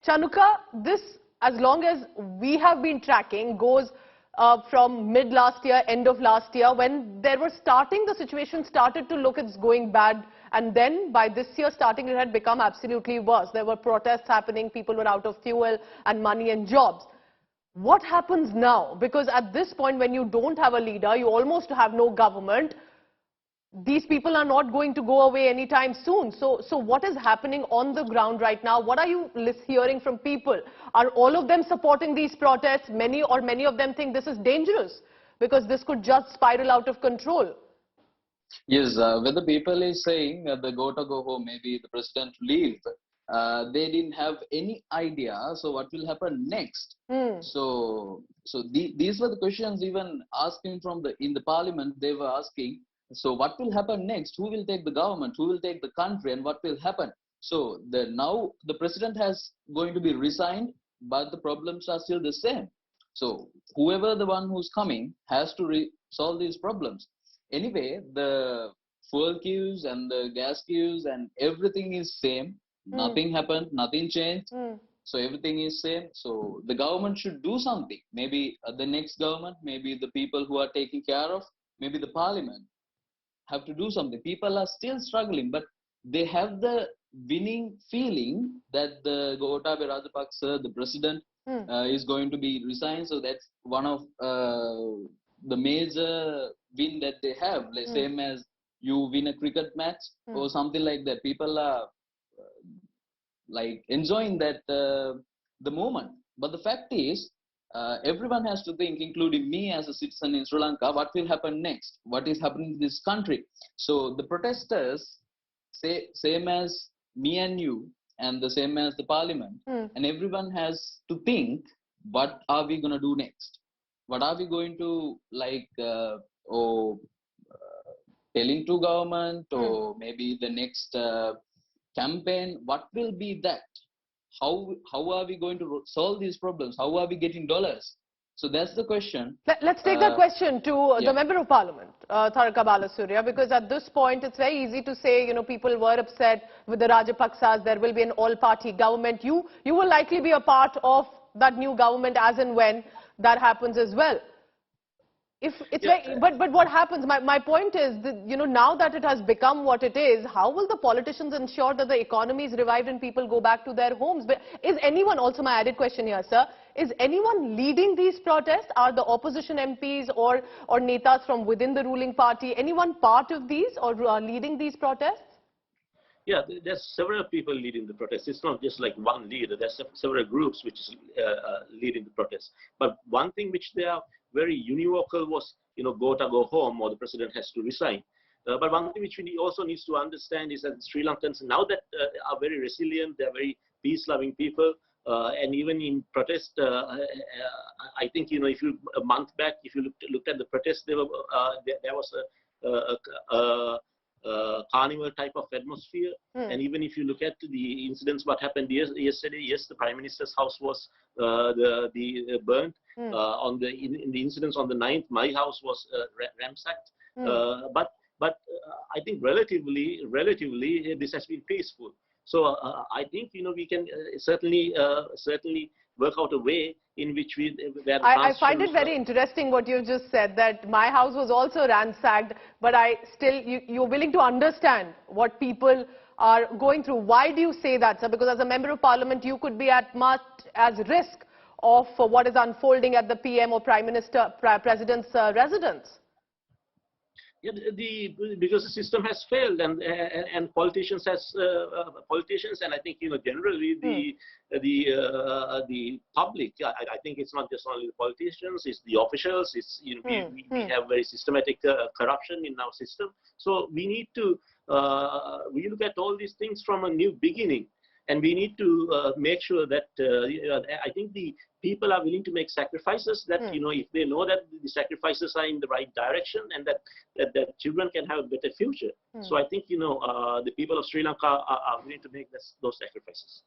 Chanuka, this, as long as we have been tracking, goes from mid last year, end of last year, when the situation started to look it's going bad, and then by this year starting it had become absolutely worse. There were protests happening, people were out of fuel and money and jobs. What happens now? Because at this point, when you don't have a leader, you almost have no government. These people are not going to go away anytime soon. So what is happening on the ground right now? What are you hearing from people? Are all of them supporting these protests? Many of them think this is dangerous because this could just spiral out of control. Yes, when the people is saying the go home, maybe the president leave, they didn't have any idea. So what will happen next? So these were the questions even asking in the parliament. They were asking. So what will happen next? Who will take the government? Who will take the country? And what will happen? So now the president has going to be resigned, but the problems are still the same. So whoever the one who's coming has to solve these problems. Anyway, the fuel queues and the gas queues and everything is same. Nothing happened, nothing changed. So everything is same. So the government should do something. Maybe the next government, maybe the people who are taking care of, maybe the parliament have to do something. People are still struggling, but they have the winning feeling that the Gotabaya Rajapaksa, the president, is going to be resigned. So that's one of the major win that they have. Like same as you win a cricket match or something like that. People are like enjoying that the moment. But the fact is, everyone has to think, including me as a citizen in Sri Lanka, what will happen next? What is happening in this country? So the protesters, same as me and you, and the same as the parliament, and everyone has to think, what are we going to do next? What are we going to telling to government or maybe the next campaign? What will be that? How are we going to solve these problems? How are we getting dollars? So that's the question. Let's take that question to the Member of Parliament, Tharaka Balasuriya, because at this point it's very easy to say, people were upset with the Rajapaksas, there will be an all-party government. You will likely be a part of that new government as and when that happens as well. But what happens, my point is that, now that it has become what it is, how will the politicians ensure that the economy is revived and people go back to their homes? But is anyone, also my added question here, sir, is anyone leading these protests? Are the opposition MPs or netas from within the ruling party, anyone part of these or leading these protests? Yeah, there's several people leading the protests. It's not just like one leader. There's several groups which is leading the protests. But one thing which they are very univocal was, go home, or the president has to resign. But one thing which we also need to understand is that Sri Lankans, now that are very resilient, they're very peace-loving people, and even in protest, I think, if you a month back, if you looked at the protest, there was a carnival type of atmosphere. And even if you look at the incidents, what happened yesterday, yes, the Prime Minister's house was burnt. In the incidents on the 9th, my house was ransacked. But I think relatively this has been peaceful. So I think we can certainly work out a way in which I find it very interesting what you just said, that my house was also ransacked, but you're willing to understand what people are going through. Why do you say that, sir? Because as a Member of Parliament, you could be at much as risk of what is unfolding at the PM or President's residence. Yeah, because the system has failed, and politicians and I think generally the public. I think it's not just only the politicians; it's the officials. It's we have very systematic corruption in our system. So we need to we look at all these things from a new beginning. And we need to make sure that I think the people are willing to make sacrifices, that if they know that the sacrifices are in the right direction and that children can have a better future. So I think the people of Sri Lanka are willing to make those sacrifices.